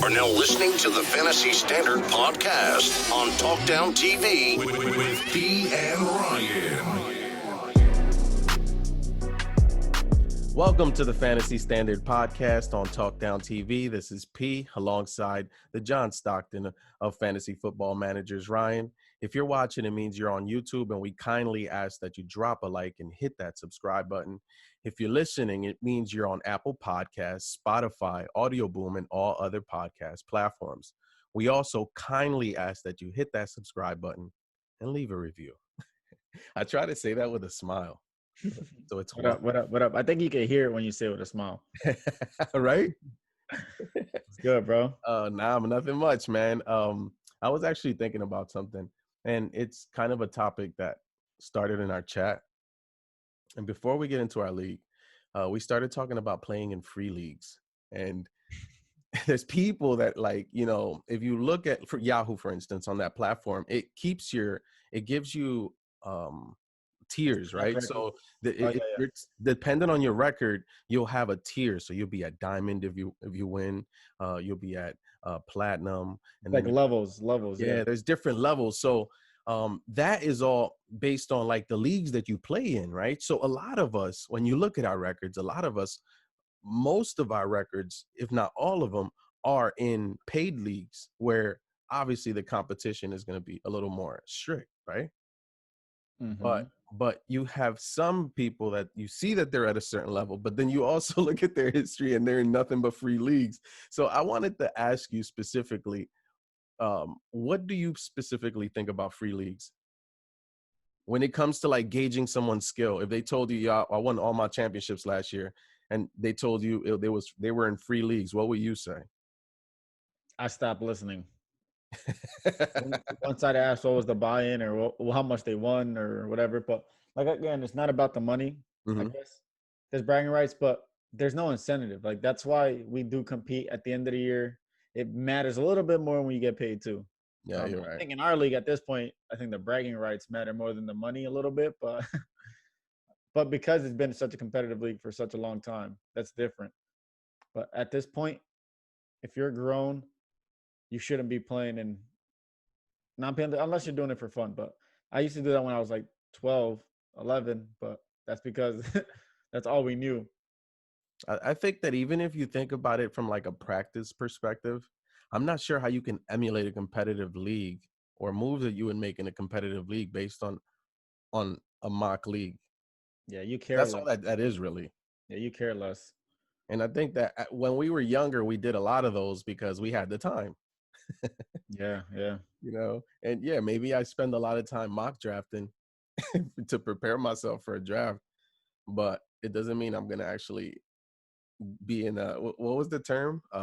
are now listening to the Fantasy Standard Podcast on Talkdown TV with P and Ryan. Welcome to the Fantasy Standard Podcast on Talkdown TV. This is P alongside the John Stockton of Fantasy Football Managers, Ryan. If you're watching, it means you're on YouTube, and we kindly ask that you drop a like and hit that subscribe button. If you're listening, it means you're on Apple Podcasts, Spotify, Audio Boom, and all other podcast platforms. We also kindly ask that you hit that subscribe button and leave a review. I try to say that with a smile. So it's what up? I think you can hear it when you say it with a smile. Right? It's good, bro. Nah, nothing much, man. I was actually thinking about something, and it's kind of a topic that started in our chat. And before we get into our league, we started talking about playing in free leagues. And there's people that, like, you know, if you look at for Yahoo, for instance, on that platform, it gives you tiers, right? So it's dependent on your record, you'll have a tier. So you'll be at diamond if you win, you'll be at platinum, and like levels. Yeah, there's different levels. So that is all based on like the leagues that you play in, right? So a lot of us, when you look at our records, most of our records, if not all of them, are in paid leagues where obviously the competition is going to be a little more strict, right? Mm-hmm. But you have some people that you see that they're at a certain level, but then you also look at their history and they're in nothing but free leagues. So I wanted to ask you specifically, what do you specifically think about free leagues when it comes to like gauging someone's skill? If they told you, yeah, I won all my championships last year, and they told you they were in free leagues, what would you say? I stopped listening. Once I'd asked what was the buy-in or how much they won or whatever. But like, again, it's not about the money. Mm-hmm. I guess there's bragging rights, but there's no incentive. Like, that's why we do compete at the end of the year. It matters a little bit more when you get paid too. Yeah, you're right. I think in our league at this point, I think the bragging rights matter more than the money a little bit, but because it's been such a competitive league for such a long time, that's different. But at this point, if you're grown, you shouldn't be playing in non-paying unless you're doing it for fun. But I used to do that when I was like 12, 11, but that's because that's all we knew. I think that even if you think about it from like a practice perspective, I'm not sure how you can emulate a competitive league or moves that you would make in a competitive league based on a mock league. Yeah, you care That's less. all that is really. Yeah, you care less. And I think that when we were younger, we did a lot of those because we had the time. Yeah. You know, and yeah, maybe I spend a lot of time mock drafting to prepare myself for a draft, but it doesn't mean I'm going to actually be in what was the term? He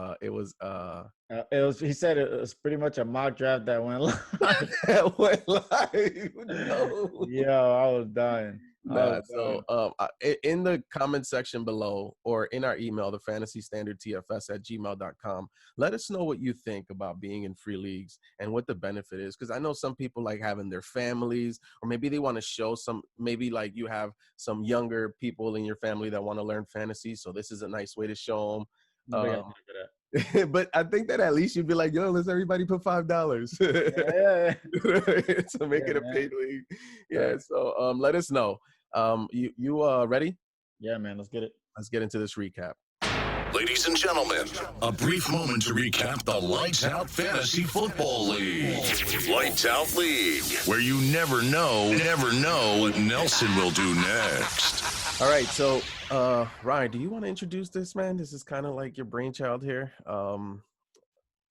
said it was pretty much a mock draft that went live. That went live. No. Yeah, I was dying. In the comment section below or in our email, the fantasystandardtfs@gmail.com, let us know what you think about being in free leagues and what the benefit is. Because I know some people like having their families, or maybe they want to show maybe like you have some younger people in your family that want to learn fantasy. So this is a nice way to show them. But I think that at least you'd be like, yo, let's everybody put $5 to make it a paid league. Yeah. So let us know. You ready? Yeah, man. Let's get it. Let's get into this recap. Ladies and gentlemen, a brief moment to recap the Lights Out Fantasy Football League. Lights Out League, where you never know what Nelson will do next. All right, so Ryan, do you want to introduce this, man? This is kind of like your brainchild here.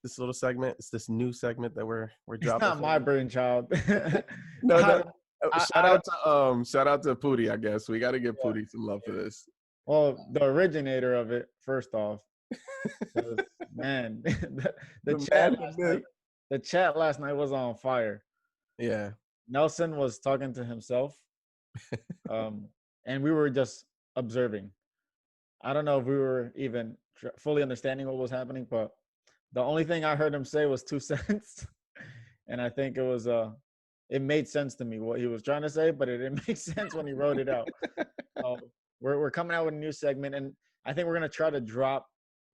This little segment, it's this new segment that we're dropping. It's not my brainchild. No. Shout out to Pootie, I guess. We got to give Pootie some love for this. Well, the originator of it, first off, man, the chat last night was on fire. Yeah. Nelson was talking to himself, and we were just observing. I don't know if we were even fully understanding what was happening, but the only thing I heard him say was 2 cents, and I think it made sense to me what he was trying to say, but it didn't make sense when he wrote it out. We're coming out with a new segment, and I think we're going to try to drop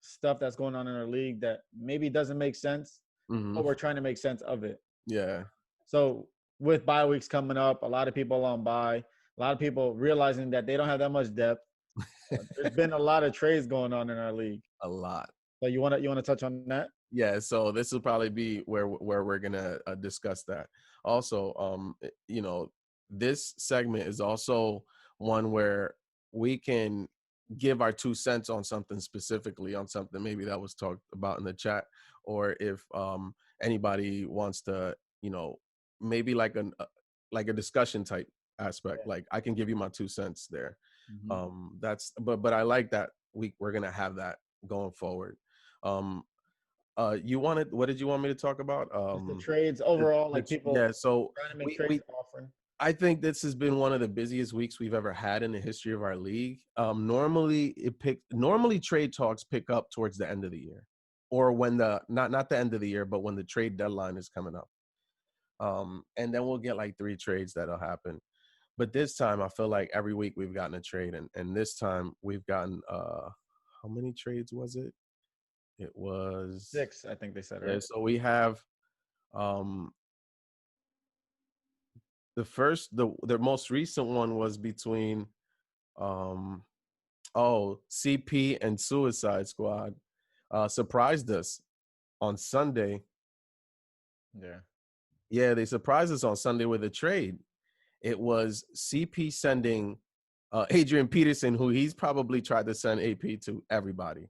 stuff that's going on in our league that maybe doesn't make sense, Hmm. but we're trying to make sense of it. Yeah. So with bye weeks coming up, a lot of people on bye, a lot of people realizing that they don't have that much depth. There's been a lot of trades going on in our league. A lot. So you wanna touch on that? Yeah, so this will probably be where we're gonna discuss that. Also, this segment is also one where we can give our 2 cents on something specifically, on something maybe that was talked about in the chat, or if anybody wants to, maybe like a discussion type aspect. Yeah. Like I can give you my 2 cents there. Mhm. That's but I like that we're gonna have that going forward. Um, what did you want me to talk about? Just the trades overall, like people Yeah, so trying to make we trades offering. I think this has been one of the busiest weeks we've ever had in the history of our league. Normally trade talks pick up towards the end of the year, or when the not the end of the year, but when the trade deadline is coming up. And then we'll get like 3 trades that'll happen. But this time I feel like every week we've gotten a trade, and this time we've gotten how many trades was it? It was 6, I think they said, yeah, right? so we have um the most recent one was between um CP and Suicide Squad surprised us on Sunday. Yeah. Yeah, they surprised us on Sunday with a trade. It was CP sending Adrian Peterson, who he's probably tried to send AP to everybody.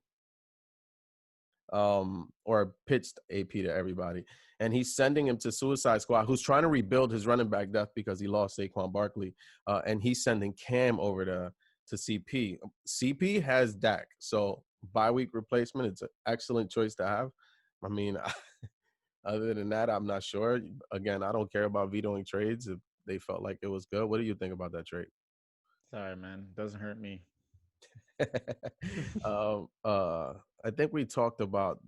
Or pitched AP to everybody. And he's sending him to Suicide Squad, who's trying to rebuild his running back depth because he lost Saquon Barkley. And he's sending Cam over to CP. CP has Dak. So bye week replacement, it's an excellent choice to have. I mean, other than that, I'm not sure. Again, I don't care about vetoing trades if they felt like it was good. What do you think about that trade? Sorry, man. Doesn't hurt me. I think we talked about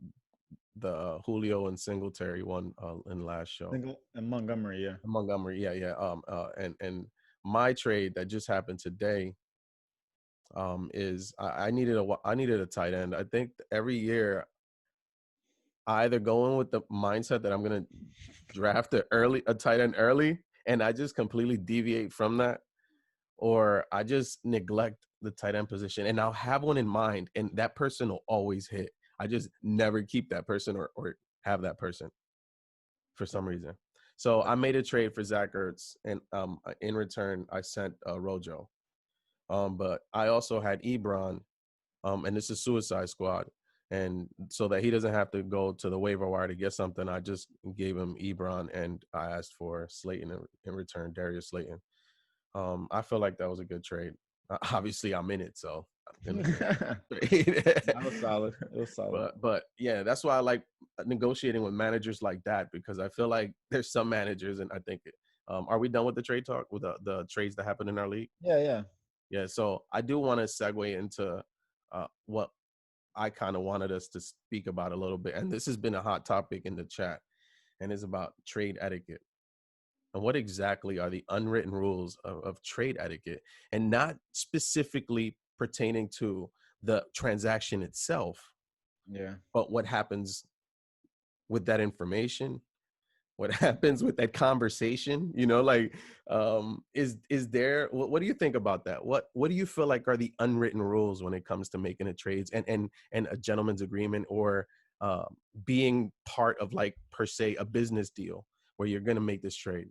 the Julio and Singletary one in last show. Single and Montgomery, yeah. Montgomery, yeah. And my trade that just happened today is I needed a tight end. I think every year I either go in with the mindset that I'm gonna draft a tight end early, and I just completely deviate from that, or I just neglect the tight end position, and I'll have one in mind, and that person will always hit. I just never keep that person or have that person for some reason. So I made a trade for Zach Ertz, and in return, I sent Rojo. But I also had Ebron, and this is Suicide Squad. And so that he doesn't have to go to the waiver wire to get something, I just gave him Ebron, and I asked for Slayton in return, Darius Slayton. I feel like that was a good trade. Obviously, I'm in it, so I'm gonna That was solid. It was solid. but yeah, that's why I like negotiating with managers like that, because I feel like there's some managers, and I think, are we done with the trade talk with the trades that happen in our league? Yeah, yeah. Yeah, so I do want to segue into what I kind of wanted us to speak about a little bit, and this has been a hot topic in the chat, and it's about trade etiquette. And what exactly are the unwritten rules of trade etiquette, and not specifically pertaining to the transaction itself, Yeah. but what happens with that information, what happens with that conversation, is there, what do you think about that? What do you feel like are the unwritten rules when it comes to making a trades and a gentleman's agreement, or being part of, like, per se, a business deal where you're going to make this trade?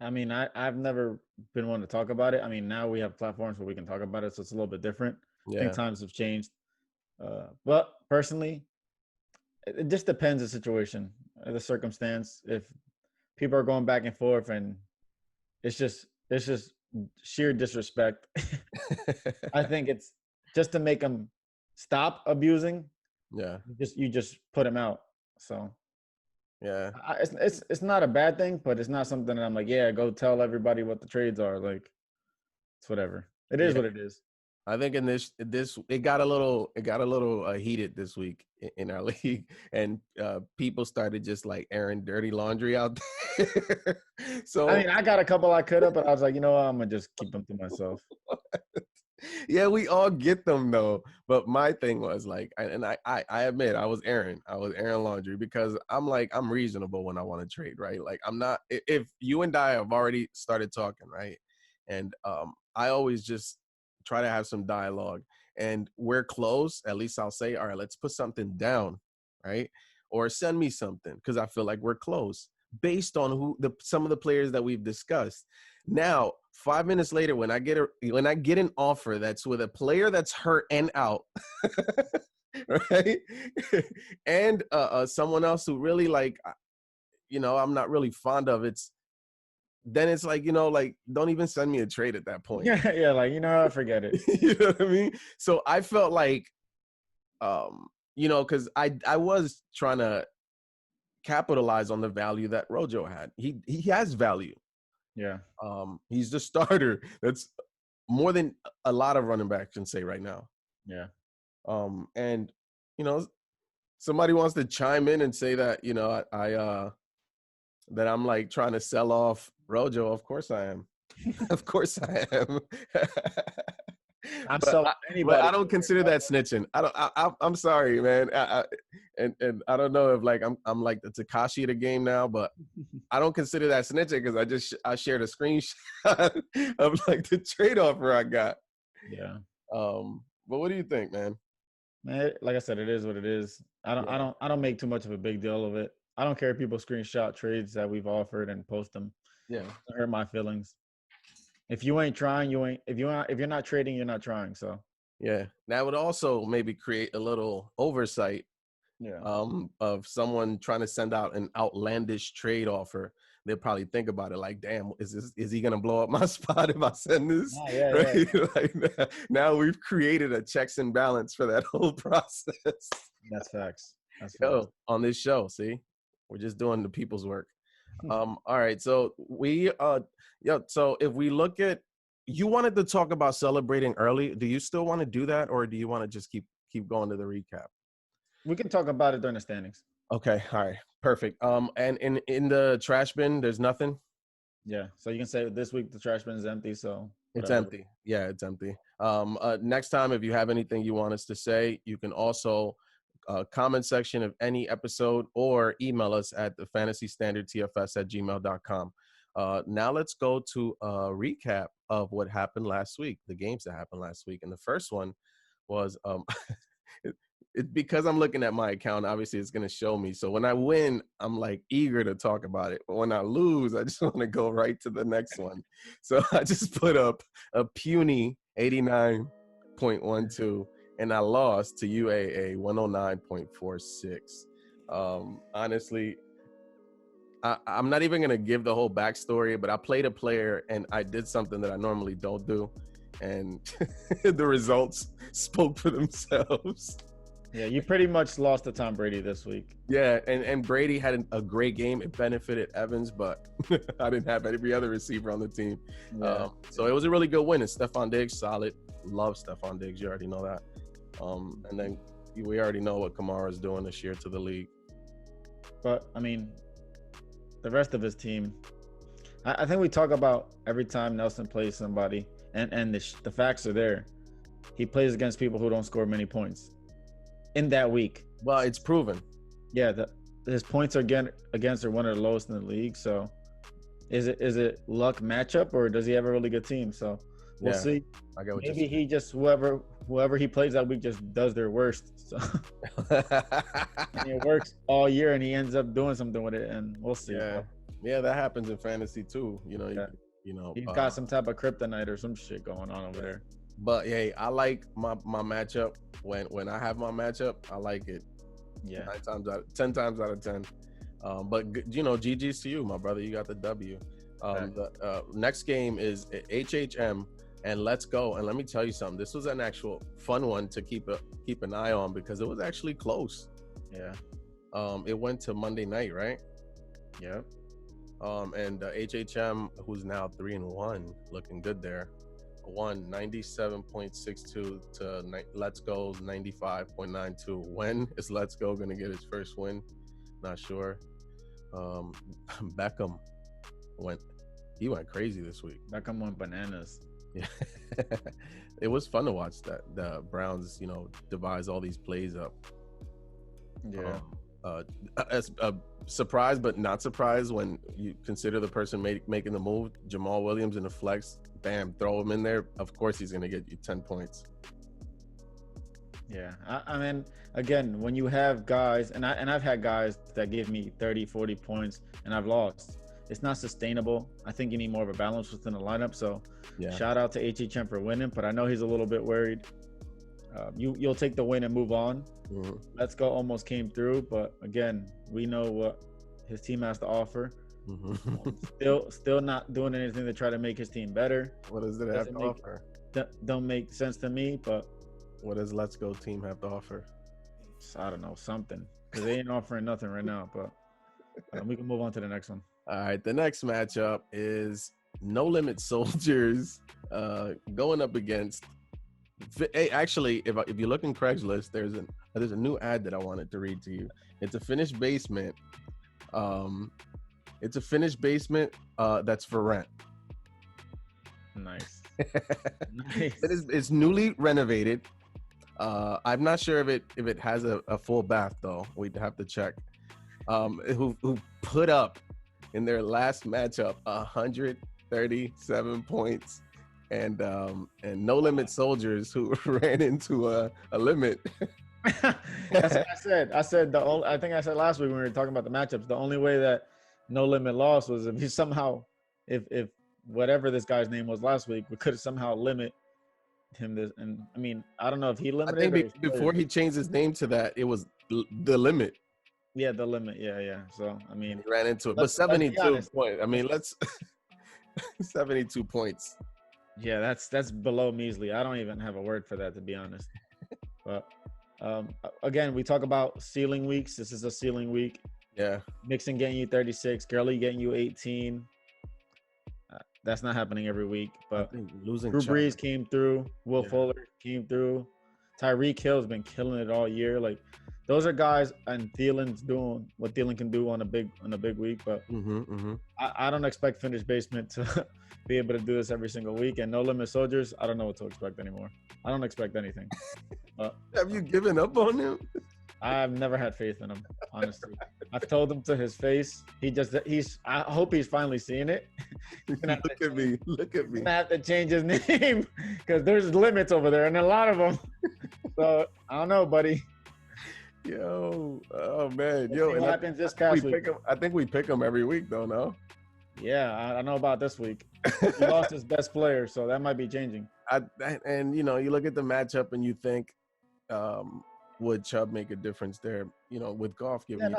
I mean, I've never been one to talk about it. I mean, now we have platforms where we can talk about it, so it's a little bit different. I think Yeah. times have changed. But personally, it just depends the situation, the circumstance. If people are going back and forth and it's just sheer disrespect, I think it's just to make them stop abusing. Yeah. You just put them out. So Yeah. it's not a bad thing, but it's not something that I'm like, yeah, go tell everybody what the trades are. Like, it's whatever. It is Yeah. what it is. I think in this it got a little heated this week in our league, and people started just like airing dirty laundry out there. So I mean, I got a couple I could have, but I was like, you know what? I'm gonna just keep them to myself. Yeah, we all get them though. But my thing was like, I admit I was airing laundry because I'm like, I'm reasonable when I want to trade, right? Like I'm not, if you and I have already started talking, right? And I always just try to have some dialogue and we're close. At least I'll say, all right, let's put something down, right? Or send me something because I feel like we're close based on some of the players that we've discussed. Now, 5 minutes later, when I get an offer that's with a player that's hurt and out, right, and someone else who really like, I'm not really fond of, then it's like, like don't even send me a trade at that point. Yeah, like forget it. You know what I mean? So I felt like, because I was trying to capitalize on the value that Rojo had. He has value. Yeah. He's the starter. That's more than a lot of running backs can say right now. Yeah. And somebody wants to chime in and say that, I that I'm like trying to sell off Rojo. Of course I am. Of course I am. I'm but selling anybody. I don't consider that snitching. I'm sorry, man. And I don't know if like I'm like the Takashi of the game now, but I don't consider that snitching because I shared a screenshot of like the trade offer I got. Yeah. But what do you think, man? Man, like I said, it is what it is. I don't make too much of a big deal of it. I don't care if people screenshot trades that we've offered and post them. Yeah. It doesn't hurt my feelings. If you ain't trying, you ain't. If you're not trading, you're not trying. So yeah, that would also maybe create a little oversight. Yeah. Of someone trying to send out an outlandish trade offer. They'll probably think about it like, damn, is he gonna blow up my spot if I send this? Yeah. Right? Like, now we've created a checks and balance for that whole process. That's facts. On this show, see, we're just doing the people's work. All right, so so if we look at, you wanted to talk about celebrating early. Do you still want to do that, or do you want to just keep going to the recap? We can talk about it during the standings. Okay, all right, perfect. And in the trash bin, there's nothing. Yeah, so you can say this week the trash bin is empty. So it's empty. Yeah, it's empty. Next time, if you have anything you want us to say, you can also comment section of any episode or email us at the fantasystandardtfs@gmail.com. Now let's go to a recap of what happened last week, the games that happened last week. And the first one was because I'm looking at my account, obviously it's going to show me. So when I win, I'm like eager to talk about it. But when I lose, I just want to go right to the next one. So I just put up a puny 89.12 and I lost to UAA 109.46. Honestly, I'm not even going to give the whole backstory, but I played a player and I did something that I normally don't do. And the results spoke for themselves. Yeah, you pretty much lost to Tom Brady this week. Yeah, and Brady had a great game. It benefited Evans, but I didn't have every other receiver on the team. Yeah. So it was a really good win. And Stephon Diggs, solid. Love Stephon Diggs. You already know that. And then we already know what Kamara's doing this year to the league. But, I mean, the rest of his team, I think we talk about every time Nelson plays somebody, and the facts are there. He plays against people who don't score many points in that week. Well, it's proven. Yeah, his points against are one of the lowest in the league. So, is it luck matchup, or does he have a really good team? So we'll see. I get what Maybe he just whoever he plays that week just does their worst. So and it works all year, and he ends up doing something with it, and we'll see. Yeah, that happens in fantasy too. He's got some type of kryptonite or some shit going on over there. But hey, I like my matchup. When I have my matchup, I like it. Yeah, 10 times out of 10. But GG's to you, my brother. You got the W. The next game is HHM and Let's Go. And let me tell you something. This was an actual fun one to keep an eye on because it was actually close. Yeah. It went to Monday night, right? Yep. And HHM, who's now 3-1, looking good there. Won 97.62 to Let's Go's 95.92. When is Let's Go gonna get his first win? Not sure. Beckham went crazy this week. Beckham went bananas. Yeah. It was fun to watch that the Browns, devise all these plays up. Yeah. Surprised but not surprised when you consider the person making the move, Jamal Williams in the flex. Bam, throw him in there. Of course, he's going to get you 10 points. Yeah. I mean, again, when you have guys, and I've had guys that give me 30, 40 points, and I've lost. It's not sustainable. I think you need more of a balance within the lineup. So, shout out to HHM for winning, but I know he's a little bit worried. You'll take the win and move on. Mm-hmm. Let's Go almost came through, but again, we know what his team has to offer. Mm-hmm. Still not doing anything to try to make his team better. What does it have to offer? Don't make sense to me, but what does Let's Go team have to offer? I don't know, something, because they ain't offering nothing right now, but we can move on to the next one. All right, the next matchup is No Limit Soldiers going up against. Hey, actually, if you look in Craigslist, there's a new ad that I wanted to read to you. It's a finished basement. It's a finished basement that's for rent. Nice. Nice. It's newly renovated. I'm not sure if it has a full bath though. We'd have to check. Who put up in their last matchup 137 points. And No Limit Soldiers who ran into a limit. That's what I said. I think I said last week when we were talking about the matchups, the only way that No Limit lost was if he somehow, if whatever this guy's name was last week, we could somehow limit him this. And I mean, I don't know if he limited. I think before he changed his name to that, it was the limit. Yeah, the limit. Yeah. So I mean, he ran into it, but 72 points. I mean, 72 points. Yeah, that's below measly. I don't even have a word for that, to be honest. But again, we talk about ceiling weeks. This is a ceiling week. Yeah. Mixon getting you 36, Gurley getting you 18. That's not happening every week. But losing Drew Brees came through. Will Fuller came through. Tyreek Hill's been killing it all year. Like, those are guys, and Thielen's doing what Thielen can do on a big week. But I don't expect finished basement to be able to do this every single week. And No Limit Soldiers, I don't know what to expect anymore. I don't expect anything. Have you given up on him? I've never had faith in him, honestly. I've told him to his face. I hope he's finally seeing it. Look at me. He's gonna have to change his name because there's limits over there and a lot of them. So I don't know, buddy. Yo, oh man, what happens this past week? I think we pick him every week, though. No. Yeah, I know about this week. He lost his best player, so that might be changing. And you look at the matchup and you think, would Chubb make a difference there? With Goff giving.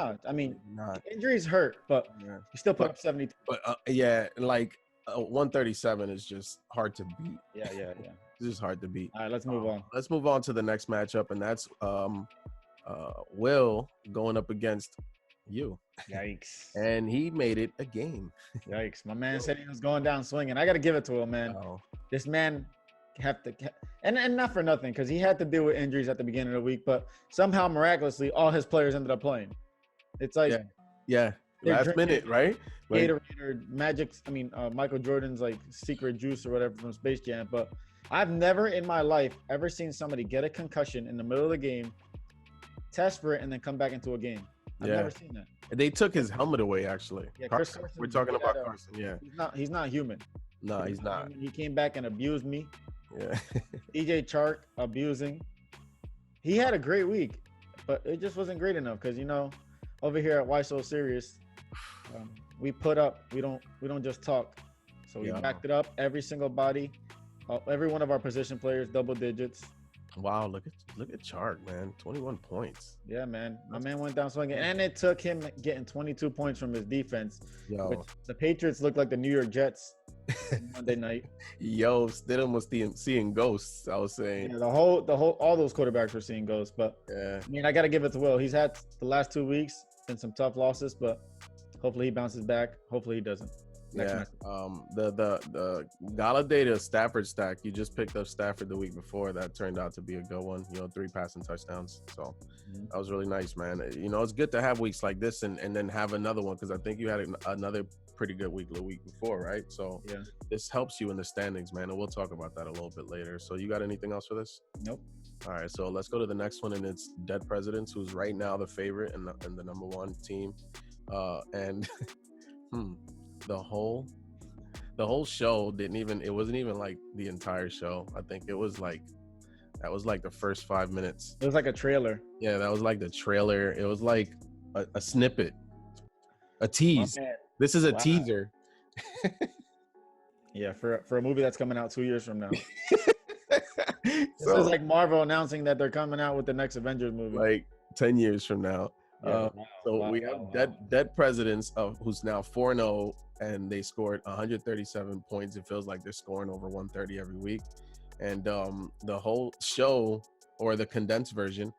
Injuries hurt, but he still put up 70. But 137 is just hard to beat. Yeah. It's just hard to beat. All right, let's move on. Let's move on to the next matchup, and that's Will going up against you. Yikes. And he made it a game. Yikes. My man said he was going down swinging. I got to give it to him, man. Oh. This man and not for nothing, because he had to deal with injuries at the beginning of the week, but somehow miraculously all his players ended up playing. It's like last minute, right? Gatorade or Michael Jordan's like secret juice or whatever from Space Jam. But I've never in my life ever seen somebody get a concussion in the middle of the game, test for it, and then come back into a game. I've never seen that. They took his helmet away, actually. Yeah, Carson. We're talking about Carson. Yeah, he's not human. No, he's not. He came back and abused me. Yeah. DJ Chark abusing. He had a great week, but it just wasn't great enough because over here at Why So Serious, we put up. We don't just talk. So we backed it up. Every single body, every one of our position players, double digits. Wow, look at Chark, man. 21 points. Yeah, man. My man went down swinging. And it took him getting 22 points from his defense. Which the Patriots looked like the New York Jets Monday night. Stidham was seeing ghosts, I was saying. Yeah, all those quarterbacks were seeing ghosts. But I got to give it to Will. He's had the last 2 weeks been some tough losses, but hopefully he bounces back. Hopefully he doesn't. Next Yeah. match. The Galladay to Stafford stack. You just picked up Stafford the week before. That turned out to be a good one. 3 passing touchdowns. So that was really nice, man. It's good to have weeks like this and then have another one, because I think you had another pretty good week the week before, right? So Yeah. this helps you in the standings, man. And we'll talk about that a little bit later. So you got anything else for this? Nope. All right, so let's go to the next one, and it's Dead Presidents, who's right now the favorite and the number one team. And the whole show it wasn't even like the entire show. I think that was like the first 5 minutes. It was like a trailer. Yeah, that was like the trailer. It was like a snippet, a tease. Oh, this is a wow. teaser. Yeah, for a movie that's coming out 2 years from now. So, This is like Marvel announcing that they're coming out with the next Avengers movie. like 10 years from now. Yeah, We have Dead Presidents who's now 4-0, and they scored 137 points. It feels like they're scoring over 130 every week. And the whole show, or the condensed version,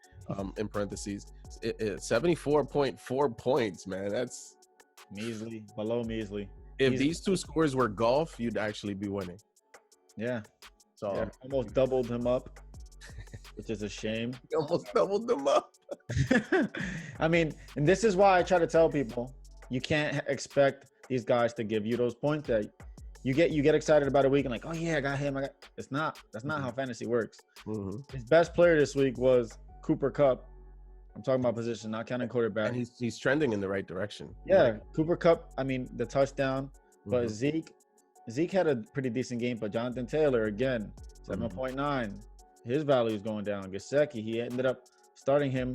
in parentheses, 74.4 points, man. That's measly, below measly. If these two scores were golf, you'd actually be winning. Yeah. So Yeah, almost doubled him up, which is a shame. Almost doubled them up. I mean, and this is why I try to tell people, you can't expect these guys to give you those points that you get excited about a week and like, oh yeah, I got him. That's not how fantasy works. Mm-hmm. His best player this week was Cooper Kupp. I'm talking about position, not counting quarterback. And he's trending in the right direction. Yeah, Cooper Kupp. I mean, the touchdown, but Mm-hmm. Zeke had a pretty decent game, but Jonathan Taylor again, 7.9. His value is going down. Gesicki, he ended up starting him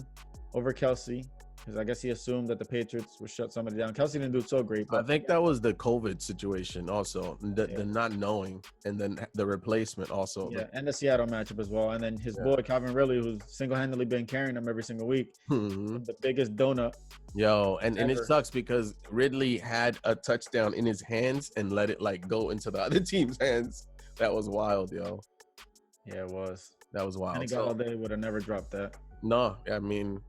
over Kelsey because I guess he assumed that the Patriots would shut somebody down. Kelsey didn't do so great. But I think that was the COVID situation also, the not knowing, and then the replacement also. Yeah, and the Seattle matchup as well. And then his boy Calvin Ridley, who's single-handedly been carrying him every single week. Mm-hmm. The biggest donut. Yo, and it sucks because Ridley had a touchdown in his hands and let it like go into the other team's hands. That was wild, yo. Yeah, it was. That was wild. Kenny Galladay would have never dropped that. No, I mean,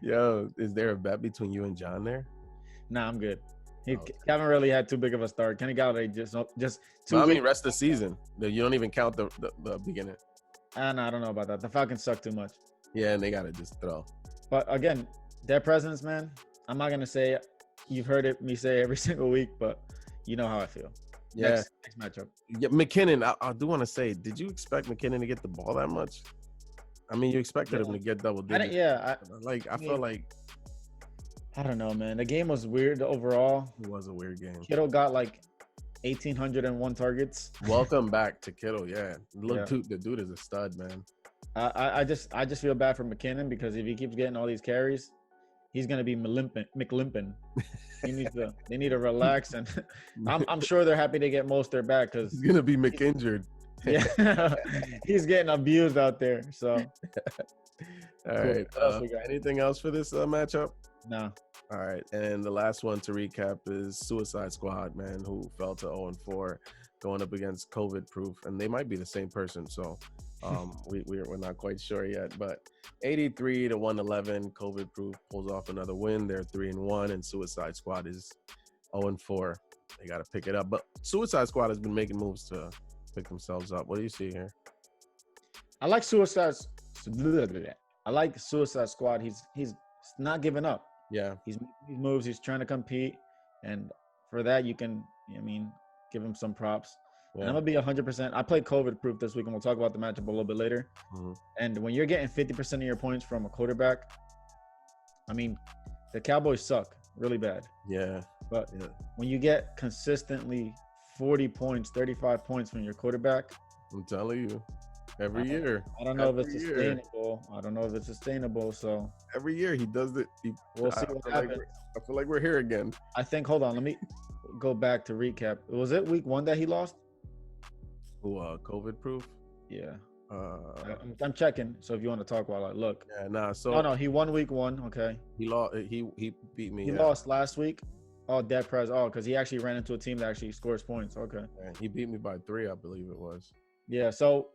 yo, is there a bet between you and John there? Nah, I'm good. Calvin Ridley had too big of a start. Kenny Galladay just too. I mean, rest of the season. You don't even count the beginning. I don't know about that. The Falcons suck too much. Yeah, and they gotta just throw. But again, their presence, man. I'm not gonna say you've heard me say every single week, but you know how I feel. Yeah. Next matchup. Yeah, McKinnon. I do want to say, did you expect McKinnon to get the ball that much? I mean, you expected him to get double digits. I felt like I don't know, man. The game was weird overall. It was a weird game. Kittle got like 1,801 targets. Welcome back to Kittle. Yeah, the dude is a stud, man. I just feel bad for McKinnon because if he keeps getting all these carries, he's gonna be McLimping. They need to relax, and I'm sure they're happy to get Mostert back because he's gonna be McInjured. Yeah, he's getting abused out there. So, all right. Anything else for this matchup? No. All right, and the last one to recap is Suicide Squad, man, who fell to 0-4, going up against COVID Proof, and they might be the same person. So, we're not quite sure yet, but 83 to 111, COVID Proof pulls off another win. They're 3-1, and Suicide Squad is 0-4. They got to pick it up, but Suicide Squad has been making moves to pick themselves up. What do you see here? I like Suicide Squad. He's not giving up. Yeah, he's making these moves. He's trying to compete, and for that you can, give him some props. Yeah. And I'm gonna be 100%. I played COVID Proof this week, and we'll talk about the matchup a little bit later. Mm-hmm. And when you're getting 50% of your points from a quarterback, the Cowboys suck really bad. Yeah, but when you get consistently 40 points, 35 points from your quarterback, I'm telling you, every year. I don't know if it's sustainable. So every year he does it. We'll see what happens. I feel like we're here again. I think. Hold on, let me go back to recap. Was it week 1 that he lost? COVID Proof. Yeah. I'm checking. So if you want to talk while I look. Yeah. Nah. So. No. He won week 1. Okay. He lost. He beat me. He lost last week. Oh, Dead Prez. Oh, because he actually ran into a team that actually scores points. Okay. Yeah, he beat me by 3, I believe it was. Yeah. So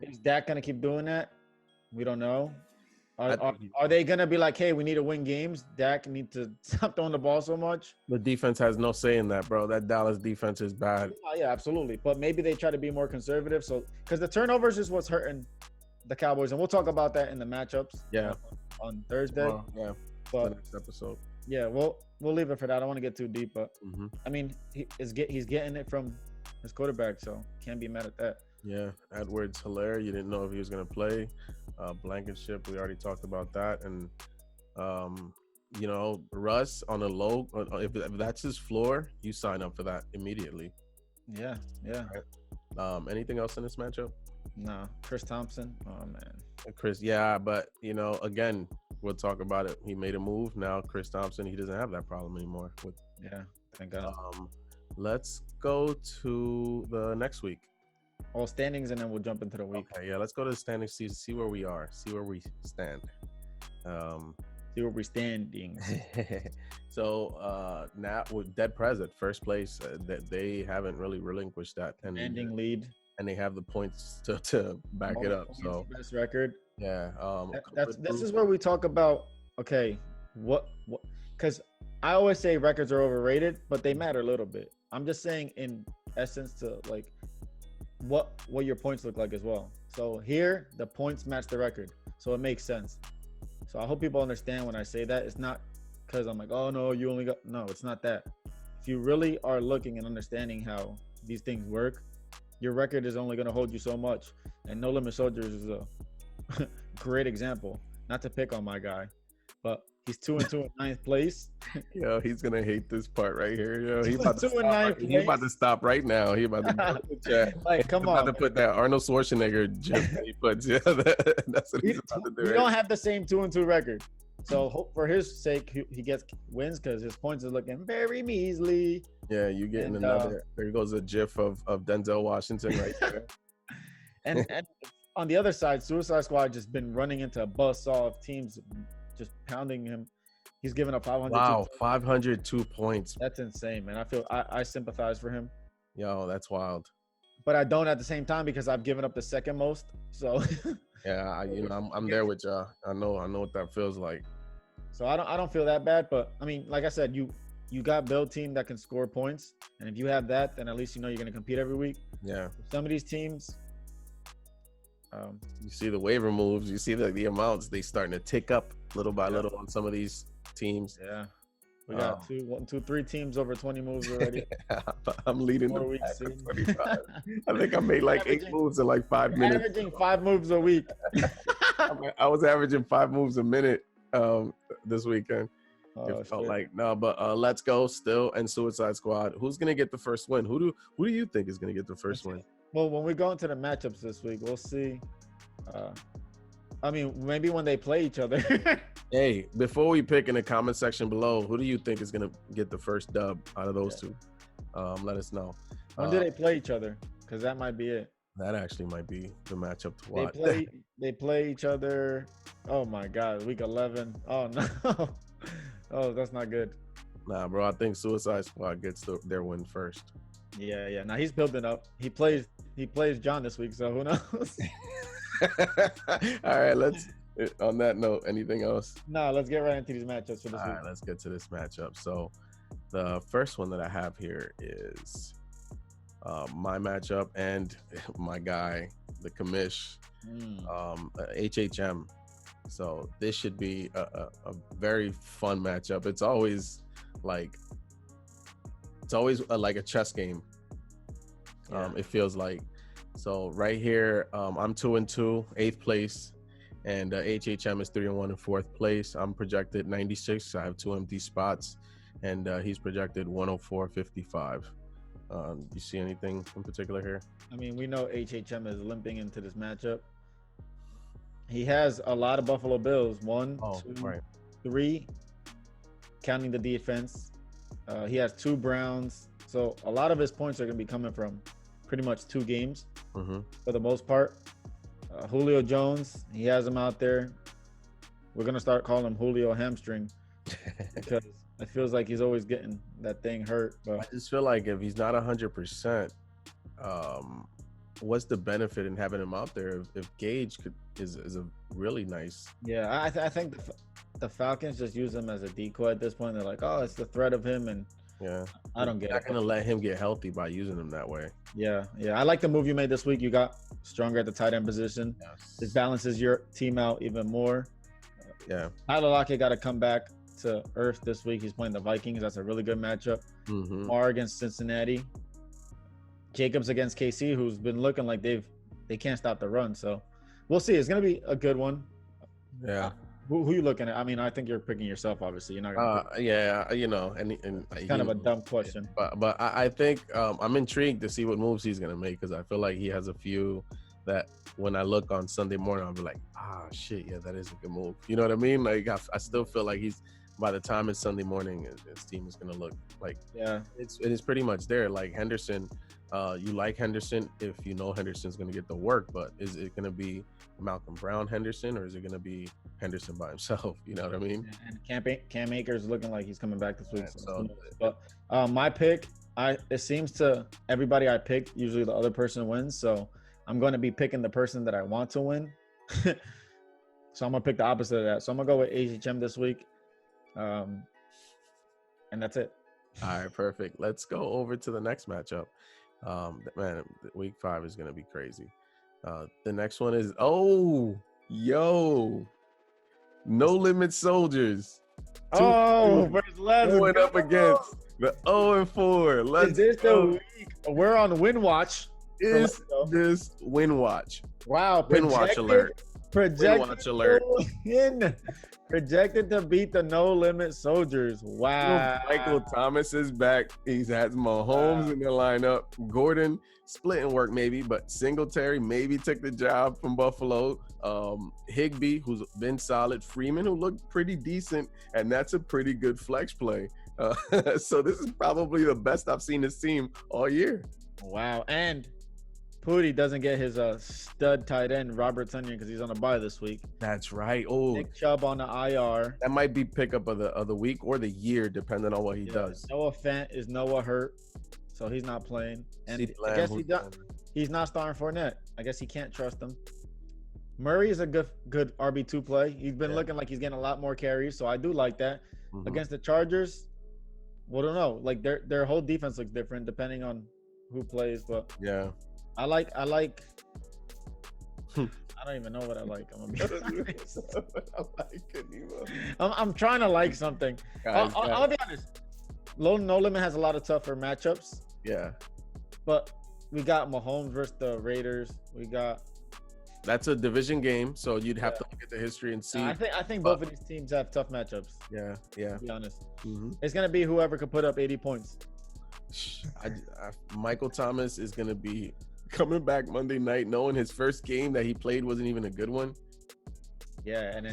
is Dak gonna keep doing that? We don't know. Are they gonna be like, hey, we need to win games? Dak need to stop throwing the ball so much. The defense has no say in that, bro. That Dallas defense is bad. Yeah, absolutely. But maybe they try to be more conservative. So because the turnovers is what's hurting the Cowboys, and we'll talk about that in the matchups. Yeah. On Thursday. Tomorrow, yeah. But the next episode. Yeah, we'll leave it for that. I don't want to get too deep, but I mean, he's getting it from his quarterback, so can't be mad at that. Yeah, Edwards-Helaire, you didn't know if he was going to play. Blankenship, we already talked about that. And, you know, Russ on a low, if that's his floor, you sign up for that immediately. Yeah. Right? Anything else in this matchup? No. Chris Thompson? Oh, man. Chris, yeah, but, you know, again, we'll talk about it. He made a move. Now, Chris Thompson, he doesn't have that problem anymore. Yeah, thank God. Let's go to the next week. All standings, and then we'll jump into the week. Okay, yeah, let's go to the standings, see where we are, see where we stand. See where we're standing. So now with dead present, first place, that they haven't really relinquished that Standing lead, and they have the points to back it up. So best record. Yeah, this is where we talk about what because I always say records are overrated, but they matter a little bit. I'm just saying in essence to like what your points look like as well. So here the points match the record, so it makes sense. So I hope people understand when I say that. It's not because I'm like, oh no, you only got, no, it's not that. If you really are looking and understanding how these things work, your record is only going to hold you so much. And No Limit Soldiers is a great example. Not to pick on my guy, but he's 2-2 in ninth place. Yo, he's gonna hate this part right here. Yo, he's about to 2 in ninth place. He's about to stop right now. He about to like, come on. About to put that Arnold Schwarzenegger gif that he puts. Yeah, that's what he's about to do. We don't have the same 2-2 record, so hope for his sake he gets wins because his points are looking very measly. Yeah, you getting another. There goes a gif of Denzel Washington right there. and on the other side, Suicide Squad just been running into a buzzsaw of teams just pounding him. He's given up 500. Wow, 502 points. That's insane, man. I feel I sympathize for him. Yo, that's wild. But I don't at the same time because I've given up the second most. So yeah, I'm there with y'all. I know what that feels like. So I don't feel that bad, but I mean, like I said, you got build team that can score points, and if you have that, then at least you know you're going to compete every week. Yeah. Some of these teams. You see the waiver moves. You see the amounts. They starting to tick up little by little on some of these teams. Yeah, we got 3 teams over 20 moves already. I'm leading the pack with 25. I think I made like 8 moves in like 5 minutes. Averaging 5 moves a week. I was averaging 5 moves a minute this weekend. It felt shit. like but Let's Go still and Suicide Squad. Who's gonna get the first win? Who do you think is gonna get the first win? Well, when we go into the matchups this week, we'll see. I mean, maybe when they play each other. Hey, before we pick in the comment section below, who do you think is gonna get the first dub out of those two? Let us know. When do they play each other? Because that might be it. That actually might be the matchup to watch. They play each other. Oh my God, week 11. Oh no. Oh, that's not good. Nah, bro. I think Suicide Squad gets their win first. Yeah. Now he's building up. He plays John this week, so who knows? All right, let's. On that note, anything else? No, let's get right into these matchups for this week. All right, let's get to this matchup. So, the first one that I have here is my matchup and my guy, the commish, HHM. So this should be a very fun matchup. It's always like a chess game. It feels like. So right here, I'm 2-2, 8th place, and HHM is 3-1 in 4th place. I'm projected 96. I have 2 empty spots, and he's projected 104.55. You see anything in particular here? I mean, we know HHM is limping into this matchup. He has a lot of Buffalo Bills. 1, 2, 3, counting the defense. He has 2 Browns. So a lot of his points are going to be coming from pretty much 2 games for the most part. Julio Jones, he has him out there. We're going to start calling him Julio Hamstring because it feels like he's always getting that thing hurt. But I just feel like if he's not 100%, what's the benefit in having him out there if Gage is a really nice. Yeah, I think the Falcons just use him as a decoy at this point. They're like, oh, it's the threat of him, and Yeah, I don't get not it. gonna let him get healthy by using him that way. Yeah. I like the move you made this week. You got stronger at the tight end position. Yes. This balances your team out even more. Yeah. Tyler Lockett got to come back to earth this week. He's playing the Vikings. That's a really good matchup. Mm-hmm. Marr against Cincinnati. Jacobs against KC, who's been looking like they can't stop the run. So we'll see. It's gonna be a good one. Yeah. Who you looking at? I mean, I think you're picking yourself. Obviously, you're not gonna. Yeah, you know, and It's kind of a dumb question. But I think I'm intrigued to see what moves he's gonna make because I feel like he has a few that when I look on Sunday morning, I'll be like, shit, yeah, that is a good move. You know what I mean? Like I still feel like by the time it's Sunday morning, his team is gonna look like it's pretty much there. Like Henderson, you like Henderson if you know Henderson's gonna get the work, but is it gonna be Malcolm Brown Henderson or is it gonna be Henderson by himself? You know what I mean? And Cam Akers looking like he's coming back this week. Yeah, but my pick, it seems to everybody I picked, usually the other person wins. So I'm going to be picking the person that I want to win. So I'm gonna pick the opposite of that. So I'm gonna go with HHM this week. And that's it. All right, perfect. Let's go over to the next matchup. Man, week 5 is gonna be crazy. The next one is No Limit Soldiers. Versus Les going up against the 0-4. Is this the week? We're on win watch. Is this win watch? Wow, Win watch alert. Projected Win watch alert. Projected to beat the No Limit Soldiers. Wow. Michael Thomas is back. He has Mahomes in the lineup. Gordon splitting work maybe, but Singletary maybe took the job from Buffalo. Higbee, who's been solid. Freeman, who looked pretty decent, and that's a pretty good flex play. So this is probably the best I've seen this team all year. Wow. And Pooty doesn't get his stud tight end, Robert Tonyan, because he's on a bye this week. That's right. Oh, Nick Chubb on the IR. That might be pickup of the week or the year, depending on what he does. Noah Fant is hurt, so he's not playing. And I guess he's not starting Fournette. I guess he can't trust him. Murray is a good RB2 play. He's been looking like he's getting a lot more carries, so I do like that. Mm-hmm. Against the Chargers, well, I don't know. Like their whole defense looks different depending on who plays, but yeah. I like. I don't even know what I like. I'm gonna be honest. I'm trying to like something. I'll be honest. No Limit has a lot of tougher matchups. Yeah. But we got Mahomes versus the Raiders. That's a division game, so you'd have to look at the history and see. I think both of these teams have tough matchups. Yeah. To be honest, it's gonna be whoever could put up 80 points. Michael Thomas is gonna be coming back Monday night, knowing his first game that he played wasn't even a good one. Yeah, and I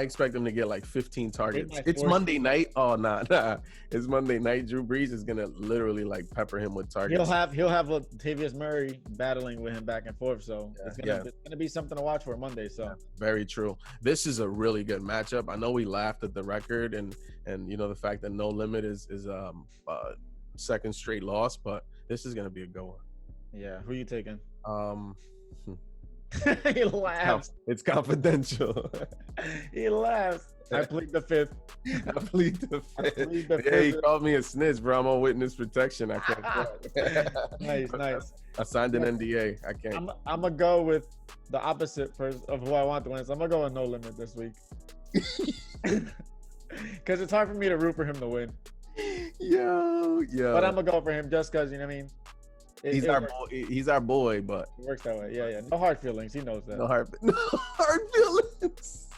expect him to get like 15 targets. It's Monday night. Oh nah. It's Monday night. Drew Brees is gonna literally like pepper him with targets. He'll have Latavius Murray battling with him back and forth. So it's gonna be something to watch for Monday. So very true. This is a really good matchup. I know we laughed at the record and you know the fact that No Limit is second straight loss, but this is gonna be a good one. Yeah, who are you taking? He laughs. It's confidential. He laughs. I plead the fifth. Yeah, he called me a snitch, bro. I'm on witness protection. I can't. Nice. I signed an NDA. I can't. I'm gonna go with the opposite of who I want to win. So I'm gonna go with No Limit this week. Because it's hard for me to root for him to win. Yo. But I'm gonna go for him just because, you know what I mean? He's our boy, but it works that way. Yeah. No hard feelings. He knows that. No hard feelings.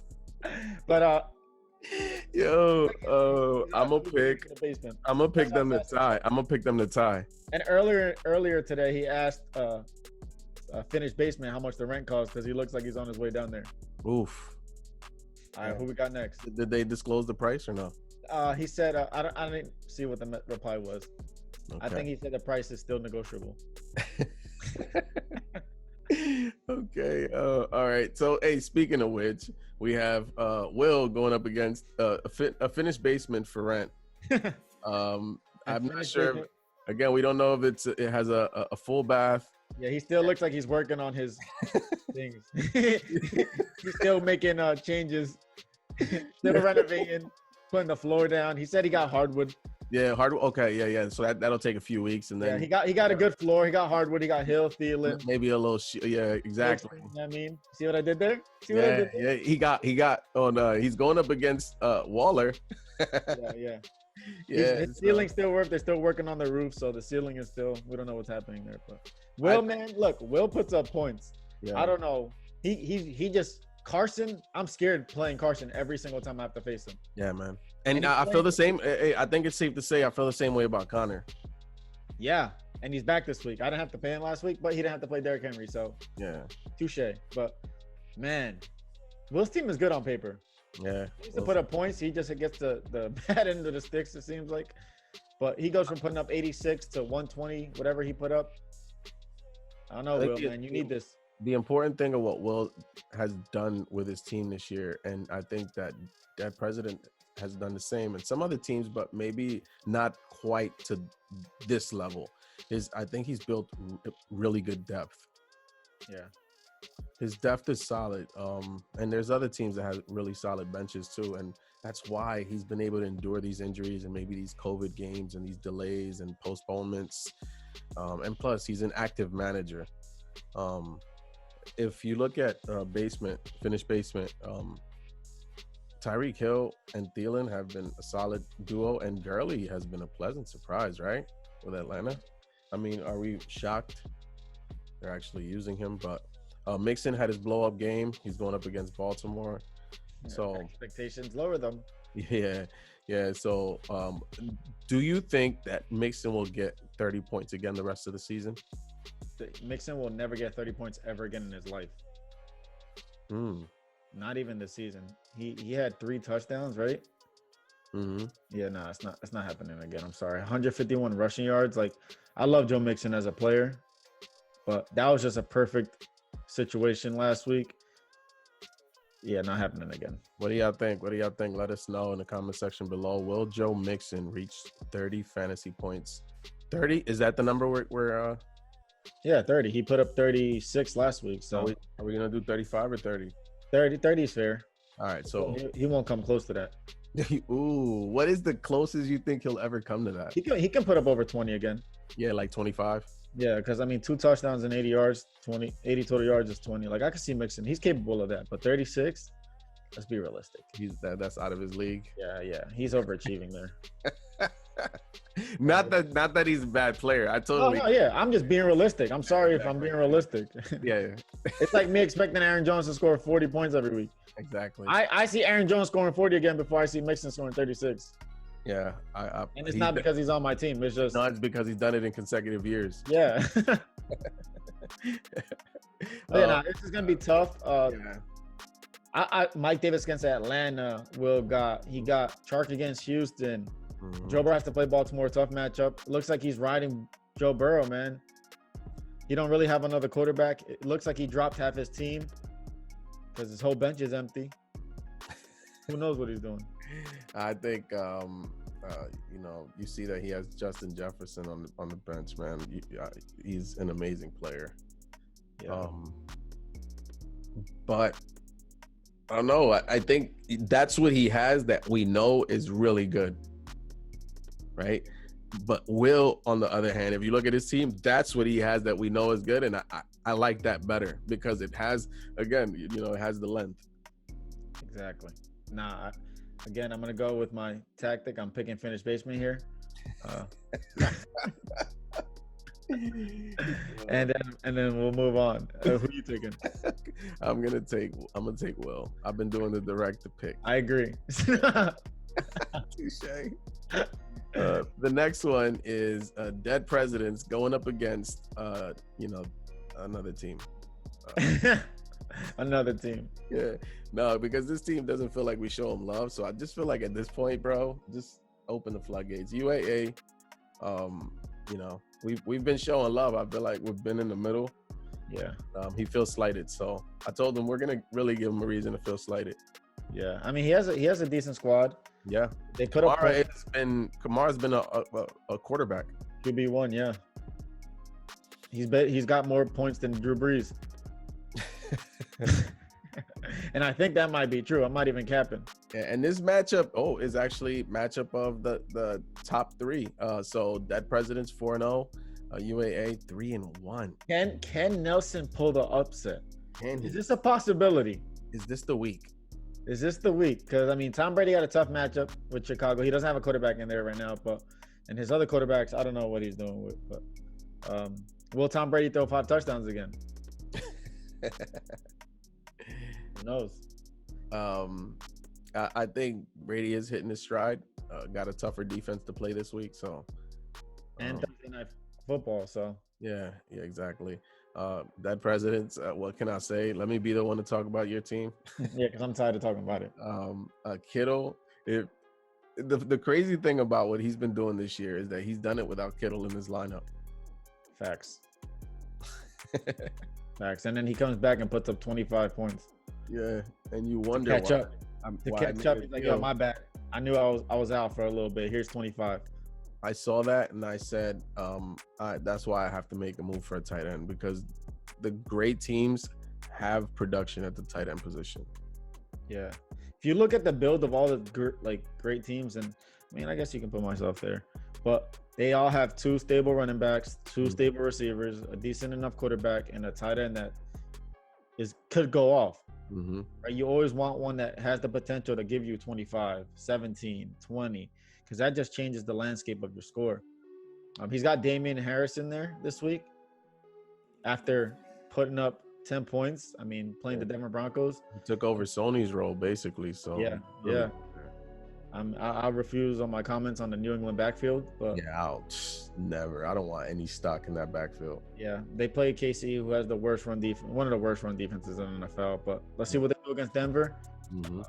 But I'm gonna pick them to tie. I'm gonna pick them to tie. And earlier today, he asked a finished basement how much the rent costs because he looks like he's on his way down there. Oof. All right, who we got next? Did they disclose the price or no? He said I didn't see what the reply was. Okay. I think he said the price is still negotiable. Okay. All right. So, hey, speaking of which, we have Will going up against a finished basement for rent. I'm not sure. Again, we don't know if it has a full bath Yeah, he still looks like he's working on his things. He's still making changes, still renovating, putting the floor down. He said he got hardwood. Yeah, hardwood. Okay, yeah. So that'll take a few weeks, and then Yeah, he got a good floor. He got hardwood. He got Hill, Thielen. maybe a little. Yeah, exactly. You know what I mean, see what I did there? See what I Yeah, did there? yeah. He got on. He's going up against Waller. Yeah. Yeah, His ceiling still works. They're still working on the roof, so the ceiling is still. We don't know what's happening there. But Will puts up points. Yeah. I don't know. He just Carson. I'm scared playing Carson every single time I have to face him. Yeah, man. And I feel the same. I think it's safe to say I feel the same way about Connor. Yeah, and he's back this week. I didn't have to pay him last week, but he didn't have to play Derrick Henry, so Yeah. touche. But man, Will's team is good on paper. Yeah. He needs to put up points. He just gets the bad end of the sticks, it seems like. But he goes from putting up 86 to 120, whatever he put up. I don't know, Will, man. You need this. The important thing of what Will has done with his team this year, and I think that president has done the same, and some other teams, but maybe not quite to this level, is I think he's built really good depth. Yeah. His depth is solid, and there's other teams that have really solid benches too, and that's why he's been able to endure these injuries and maybe these COVID games and these delays and postponements, and plus he's an active manager. If you look at finished basement, Tyreek Hill and Thielen have been a solid duo, and Gurley has been a pleasant surprise, right, with Atlanta. I mean, are we shocked they're actually using him? But Mixon had his blow-up game. He's going up against Baltimore. Yeah, So expectations lower them. Yeah. So do you think that Mixon will get 30 points again the rest of the season? Mixon will never get 30 points ever again in his life. Not even this season. He had 3 touchdowns, right? Mm-hmm. Yeah, no, it's not happening again. I'm sorry. 151 rushing yards. Like, I love Joe Mixon as a player, but that was just a perfect situation last week. Yeah, not happening again. What do y'all think? Let us know in the comment section below. Will Joe Mixon reach 30 fantasy points? 30? Is that the number we're Yeah, 30. He put up 36 last week. So are we gonna do 35 or 30? 30 is fair. All right, so he won't come close to that. Ooh, what is the closest you think he'll ever come to that? He can put up over 20 again. Yeah, like 25. Yeah, because I mean, 2 touchdowns and 80 yards, 80 total yards is 20. Like, I can see Mixon. He's capable of that. But 36, let's be realistic. That's out of his league. Yeah. He's overachieving there. Not that he's a bad player. I'm just being realistic. I'm sorry if I'm being realistic. Yeah. It's like me expecting Aaron Jones to score 40 points every week. Exactly. I see Aaron Jones scoring 40 again before I see Mixon scoring 36. Yeah. And it's not because he's on my team. It's just it's because he's done it in consecutive years. Yeah. This is gonna be tough. Mike Davis against Atlanta. He got Chark against Houston. Mm-hmm. Joe Burrow has to play Baltimore. Tough matchup. Looks like he's riding Joe Burrow, man. He don't really have another quarterback. It looks like he dropped half his team because his whole bench is empty. Who knows what he's doing? I think you see that he has Justin Jefferson on the bench, man. He's an amazing player. Yeah. But I don't know. I think that's what he has that we know is really good, right? But Will, on the other hand, if you look at his team, that's what he has that we know is good, and I like that better because it has, again, it has the length. Exactly. Again, I'm gonna go with my tactic. I'm picking finished basement here. And then we'll move on. Who are you taking? I'm gonna take Will. I've been doing the direct to pick. I agree. Touché. The next one is Dead Presidents going up against another team. Another team. Yeah. No, because this team doesn't feel like we show them love. So I just feel like at this point, bro, just open the floodgates. UAA, we've been showing love. I feel like we've been in the middle. Yeah. He feels slighted. So I told him we're gonna really give him a reason to feel slighted. Yeah. I mean, he has a decent squad. Yeah. They put up Kamara's been a quarterback. QB1, yeah. He's got more points than Drew Brees. And I think that might be true. I'm not even capping. Yeah, and this matchup, is actually matchup of the top three. So Dead President's 4-0, UAA 3-1. Can Nelson pull the upset? Is Is this a possibility? this the week? Is this the week? Because I mean, Tom Brady got a tough matchup with Chicago. He doesn't have a quarterback in there right now, and his other quarterbacks, I don't know what he's doing with. But will Tom Brady throw 5 touchdowns again? Who knows? I think Brady is hitting his stride. Got a tougher defense to play this week, so And Thursday night football. So yeah, exactly. Dead Presidents, what can I say? Let me be the one to talk about your team. yeah, because I'm tired of talking about it. Kittle. The crazy thing about what he's been doing this year is that he's done it without Kittle in his lineup. Facts. Facts. And then he comes back and puts up 25 points. Yeah, and you wonder catch why. up. To catch up, he's like, yo, my bad. I knew I was out for a little bit. Here's 25. I saw that and I said, that's why I have to make a move for a tight end, because the great teams have production at the tight end position. Yeah. If you look at the build of all the great teams, and I mean, I guess you can put myself there, but they all have 2 stable running backs, 2 stable receivers, a decent enough quarterback, and a tight end that could go off. Mm-hmm. Right? You always want one that has the potential to give you 25, 17, 20, because that just changes the landscape of your score. He's got Damian Harris in there this week after putting up 10 points. I mean, playing the Denver Broncos. He took over Sony's role, basically. So yeah. I refuse on my comments on the New England backfield, but never. I don't want any stock in that backfield. Yeah, they play KC, who has the worst run defense, one of the worst run defenses in the NFL. But let's see what they do against Denver. Mm-hmm.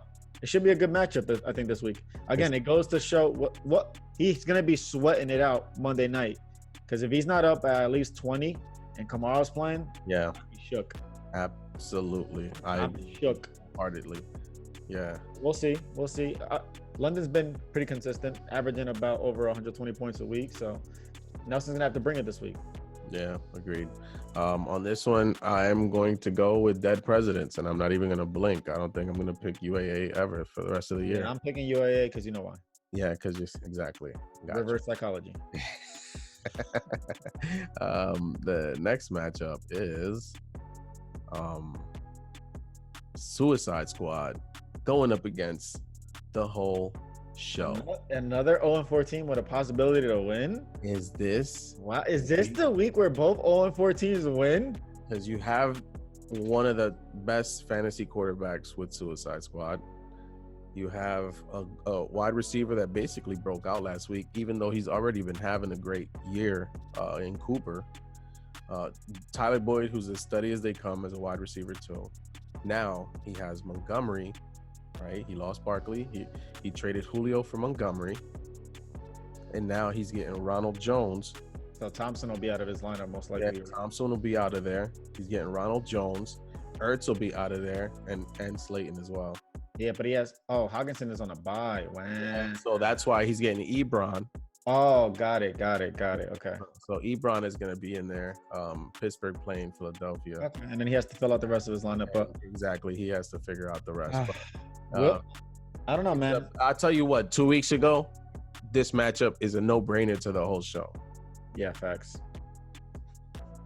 It should be a good matchup, I think, this week. Again, it goes to show what he's gonna be sweating it out Monday night, because if he's not up at least 20 and Kamara's playing, yeah, he's shook. Absolutely, I'm shook heartedly. Yeah, we'll see. London's been pretty consistent, averaging about over 120 points a week. So Nelson's gonna have to bring it this week. Yeah, agreed. On this one, I'm going to go with Dead Presidents, and I'm not even gonna blink. I don't think I'm gonna pick UAA ever for the rest of the year. Yeah, I'm picking UAA because you know why. Yeah, because exactly. Gotcha. Reverse psychology. The next matchup is Suicide Squad going up against the whole show. Another 0-4 team with a possibility to win? Is this the week where both 0-4 teams win? Because you have one of the best fantasy quarterbacks with Suicide Squad. You have a wide receiver that basically broke out last week, even though he's already been having a great year in Cooper. Tyler Boyd, who's as steady as they come as a wide receiver too. Now he has Montgomery, right? He lost Barkley. He traded Julio for Montgomery. And now he's getting Ronald Jones. So Thompson will be out of his lineup most likely. Yeah, Thompson will be out of there. He's getting Ronald Jones. Ertz will be out of there, and Slayton as well. Yeah, but he has Hockenson is on a bye. Wow. Yeah, so that's why he's getting Ebron. Oh, got it. Okay. So Ebron is going to be in there. Pittsburgh playing Philadelphia. Okay. And then he has to fill out the rest of his lineup. But exactly. He has to figure out the rest. Well, I don't know, man. I'll tell you what, 2 weeks ago, this matchup is a no-brainer to the whole show. Yeah, facts.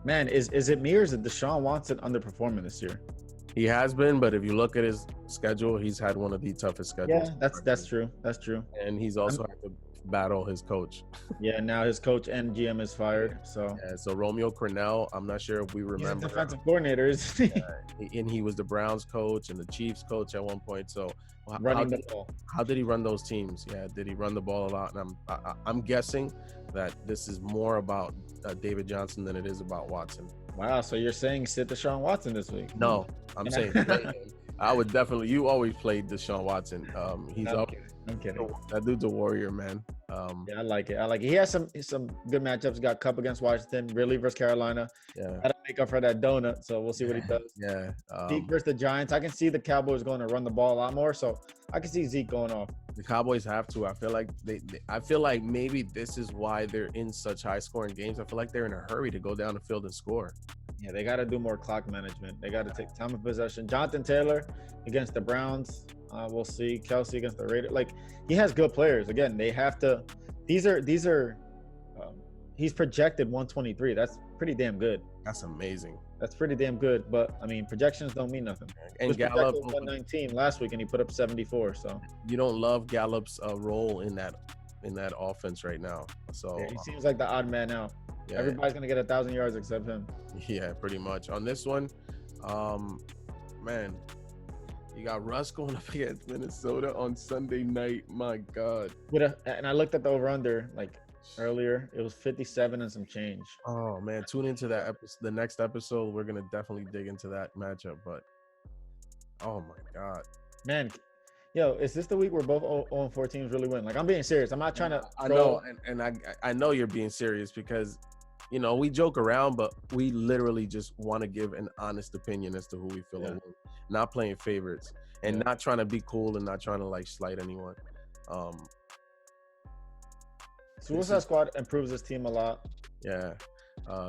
Man, is it me or is it Deshaun Watson underperforming this year? He has been, but if you look at his schedule, he's had one of the toughest schedules. Yeah, that's true. That's true. And he's also had to battle his coach. Yeah, now his coach and GM is fired. So Romeo Crennel, I'm not sure if we remember. He's a defensive coordinator, isn't he? And he was the Browns coach and the Chiefs coach at one point. So running the ball. How did he run those teams? Yeah, did he run the ball a lot? And I'm guessing that this is more about David Johnson than it is about Watson. Wow, so you're saying sit Deshaun Watson this week? No, I'm saying I would definitely. You always played Deshaun Watson. He's I'm up. kidding. I'm kidding. That dude's a warrior, man. Yeah, I like it. I like it. He has some good matchups. Got Cup against Washington, Ridley versus Carolina. Yeah. Got to make up for that donut. So we'll see what he does. Yeah. Zeke versus the Giants. I can see the Cowboys going to run the ball a lot more. So I can see Zeke going off. The Cowboys have to. I feel like I feel like maybe this is why they're in such high scoring games. I feel like they're in a hurry to go down the field and score. Yeah, they got to do more clock management. They got to take time of possession. Jonathan Taylor against the Browns. We'll see. Kelsey against the Raiders. Like, he has good players. Again, they have to. These are. He's projected 123. That's pretty damn good. That's amazing. That's pretty damn good. But I mean, projections don't mean nothing. And Gallup 119 last week, and he put up 74. So you don't love Gallup's role in that offense right now. So yeah, he seems like the odd man out. Yeah. Everybody's gonna get 1,000 yards except him. Yeah, pretty much. On this one, man, you got Russ going up against Minnesota on Sunday night. My God. And I looked at the over/under like earlier. It was 57 and some change. Oh man, tune into that episode. The next episode, we're gonna definitely dig into that matchup. But oh my God, man. Yo, is this the week where both 0-4 teams really win? Like, I'm being serious. I'm not trying to. I know, and I know you're being serious because, you know, we joke around, but we literally just want to give an honest opinion as to who we feel will win. Not playing favorites and not trying to be cool and not trying to like slight anyone. Suicide Squad improves this team a lot. Yeah.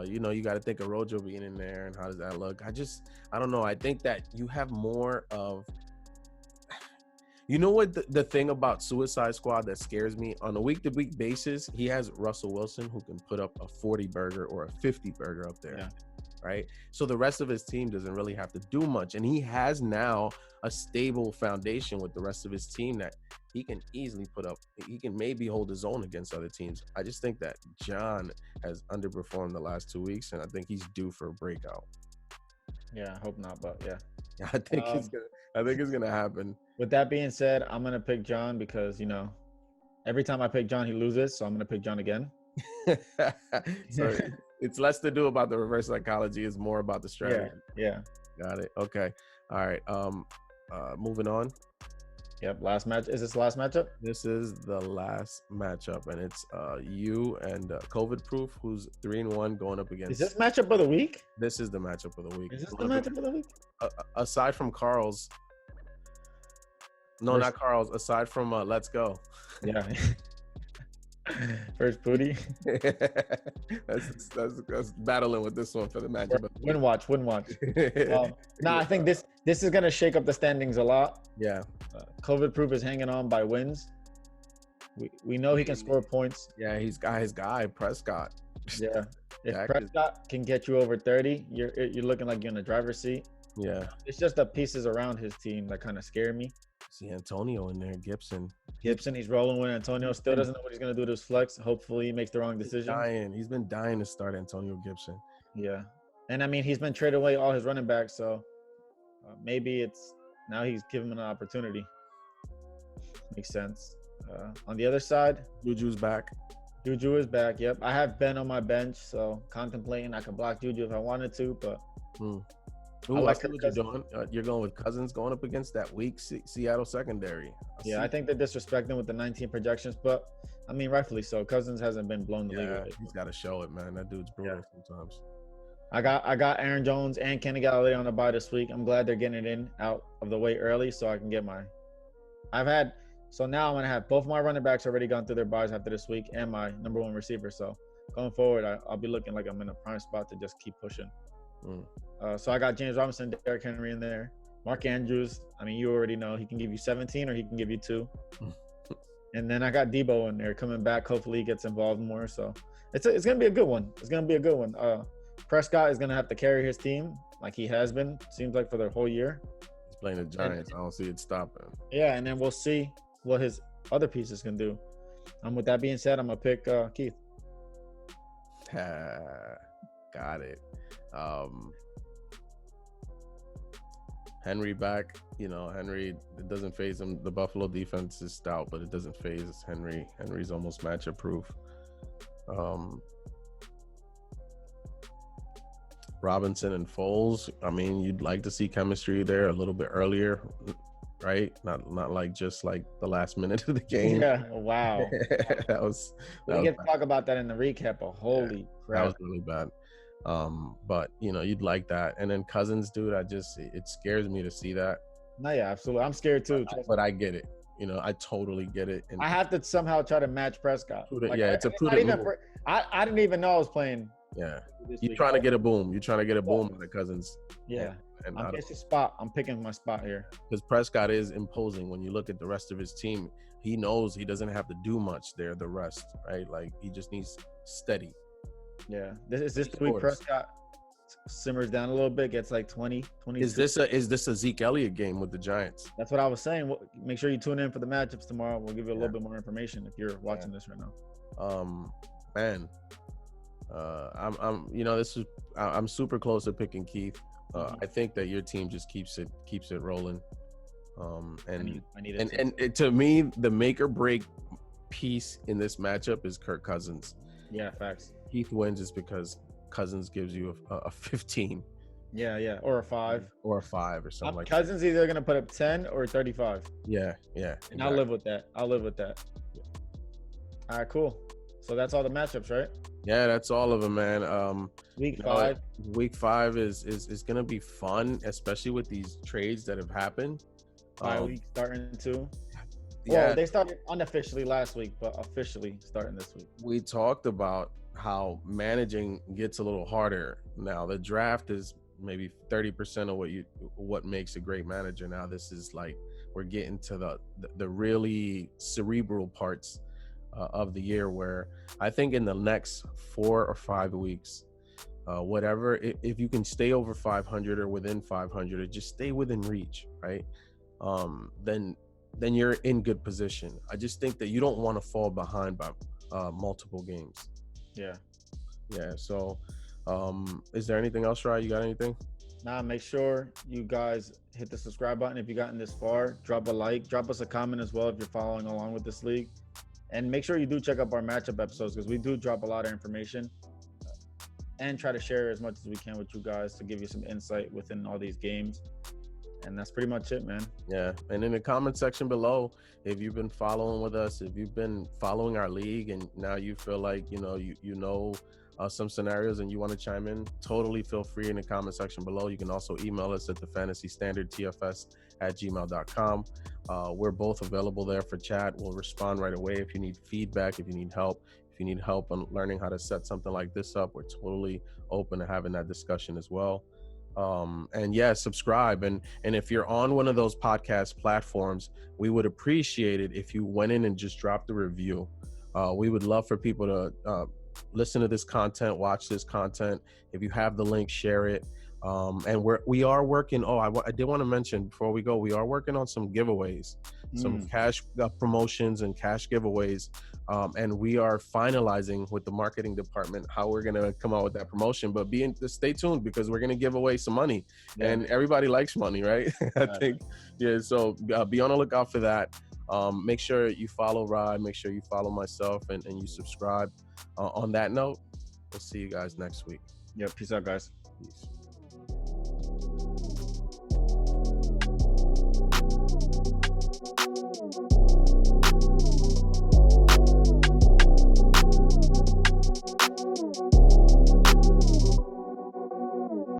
You know, you got to think of Rojo being in there and how does that look? I don't know. I think that you have more of. You know what the thing about Suicide Squad that scares me? On a week-to-week basis, he has Russell Wilson who can put up a 40-burger or a 50-burger up there, right? So the rest of his team doesn't really have to do much. And he has now a stable foundation with the rest of his team that he can easily put up. He can maybe hold his own against other teams. I just think that John has underperformed the last 2 weeks, and I think he's due for a breakout. Yeah, I hope not, but yeah. I think it's gonna happen. With that being said, I'm gonna pick John because, you know, every time I pick John, he loses, so I'm gonna pick John again. So it's less to do about the reverse psychology; it's more about the strategy. Yeah. Got it. Okay. All right. Moving on. Yep. Last match. Is this the last matchup? This is the last matchup, and it's you and COVID Proof, who's 3-1, going up against. Is this matchup of the week? This is the matchup of the week. Is this the matchup of the week? Aside from Carl's. No, not Carl's. Aside from Let's Go. Yeah. First booty. that's battling with this one for the matchup. Win watch. I think this is gonna shake up the standings a lot. Yeah. COVID Proof is hanging on by wins. We know he can score points. Yeah, he's got his guy Prescott. Yeah. If Prescott can get you over 30, you're looking like you're in the driver's seat. Yeah. It's just the pieces around his team that kind of scare me. See Antonio in there, Gibson, he's rolling with Antonio. Still doesn't know what he's gonna do to his flex. Hopefully, he makes the wrong decision. He's been dying to start Antonio Gibson. Yeah, and I mean he's been traded away all his running backs, so maybe it's now he's giving him an opportunity. Makes sense. On the other side, Juju's back. Juju is back. Yep, I have Ben on my bench, so contemplating I could block Juju if I wanted to, but. Ooh, I see what you're doing. You're going with Cousins going up against that weak Seattle secondary. I think they're disrespecting with the 19 projections, but I mean, rightfully so. Cousins hasn't been blown the league away. He's got to show it, man. That dude's brutal sometimes. I got Aaron Jones and Kenny Galladay on the bye this week. I'm glad they're getting it out of the way early so I can get now I'm gonna have both my running backs already gone through their byes after this week and my number one receiver. So going forward, I'll be looking like I'm in a prime spot to just keep pushing. So I got James Robinson, Derrick Henry in there. Mark Andrews, I mean, you already know he can give you 17 or he can give you 2. And then I got Debo in there coming back. Hopefully he gets involved more. So it's going to be a good one. Prescott is going to have to carry his team like he has been, seems like, for the whole year. He's playing the Giants. I don't see it stopping. Yeah, and then we'll see what his other pieces can do. With that being said, I'm going to pick Keith. Got it. Henry back. You know, Henry, it doesn't phase him. The Buffalo defense is stout, but it doesn't phase Henry. Henry's almost matchup proof. Robinson and Foles. I mean, you'd like to see chemistry there a little bit earlier, right? Not like just like the last minute of the game. Yeah. Wow. that was We get to talk about that in the recap. But holy crap, that was really bad. But you know, you'd like that. And then Cousins, dude, it scares me to see that. No, yeah, absolutely. I'm scared too. But I get it. You know, I totally get it. And I have to somehow try to match Prescott. it's a prudent move. I didn't even know I was playing. Yeah, you're trying to get a boom. You're trying to get a boom on the Cousins. Yeah, and I'm picking my spot here. Because Prescott is imposing. When you look at the rest of his team, he knows he doesn't have to do much there. The rest, right? Like he just needs steady. Yeah, is this the week Prescott simmers down a little bit, gets like 20. Is this a Zeke Elliott game with the Giants? That's what I was saying. Make sure you tune in for the matchups tomorrow. We'll give you a little bit more information if you're watching this right now. Man, I'm super close to picking Keith. I think that your team just keeps it rolling. And to me, the make or break piece in this matchup is Kirk Cousins. Yeah, facts. Keith wins is because Cousins gives you a 15. Yeah, or a 5. Or a 5 or something like Cousins that. Either going to put up 10 or 35. Yeah. And exactly. I'll live with that. Yeah. All right, cool. So that's all the matchups, right? Yeah, that's all of them, man. Week 5. Week 5 is going to be fun, especially with these trades that have happened. 5 weeks starting too. Yeah, well, they started unofficially last week, but officially starting this week. We talked about how managing gets a little harder now. The draft is maybe 30% of what makes a great manager. Now this is like we're getting to the really cerebral parts of the year, where I think in the next 4 or 5 weeks, whatever, if you can stay over 500 or within 500 or just stay within reach, right? Then you're in good position. I just think that you don't want to fall behind by multiple games. Yeah. So, is there anything else, Ryan? You got anything? Nah, make sure you guys hit the subscribe button if you've gotten this far. Drop a like, drop us a comment as well if you're following along with this league. And make sure you do check up our matchup episodes because we do drop a lot of information and try to share as much as we can with you guys to give you some insight within all these games. And that's pretty much it, man. Yeah. And in the comment section below, if you've been following with us, if you've been following our league and now you feel like, you know some scenarios and you want to chime in, totally feel free in the comment section below. You can also email us at thefantasystandardtfs@gmail.com. We're both available there for chat. We'll respond right away if you need feedback, if you need help. If you need help on learning how to set something like this up, we're totally open to having that discussion as well. And yeah, subscribe. And if you're on one of those podcast platforms, we would appreciate it if you went in and just dropped a review. We would love for people to listen to this content, watch this content. If you have the link, share it. And we are working. I did want to mention before we go, we are working on some giveaways, some cash promotions and cash giveaways. And we are finalizing with the marketing department how we're going to come out with that promotion, but stay tuned because we're going to give away some money and everybody likes money, right? I think. Yeah. So be on the lookout for that. Make sure you follow Rod, make sure you follow myself and you subscribe. On that note, we'll see you guys next week. Yeah. Peace out, guys. Peace.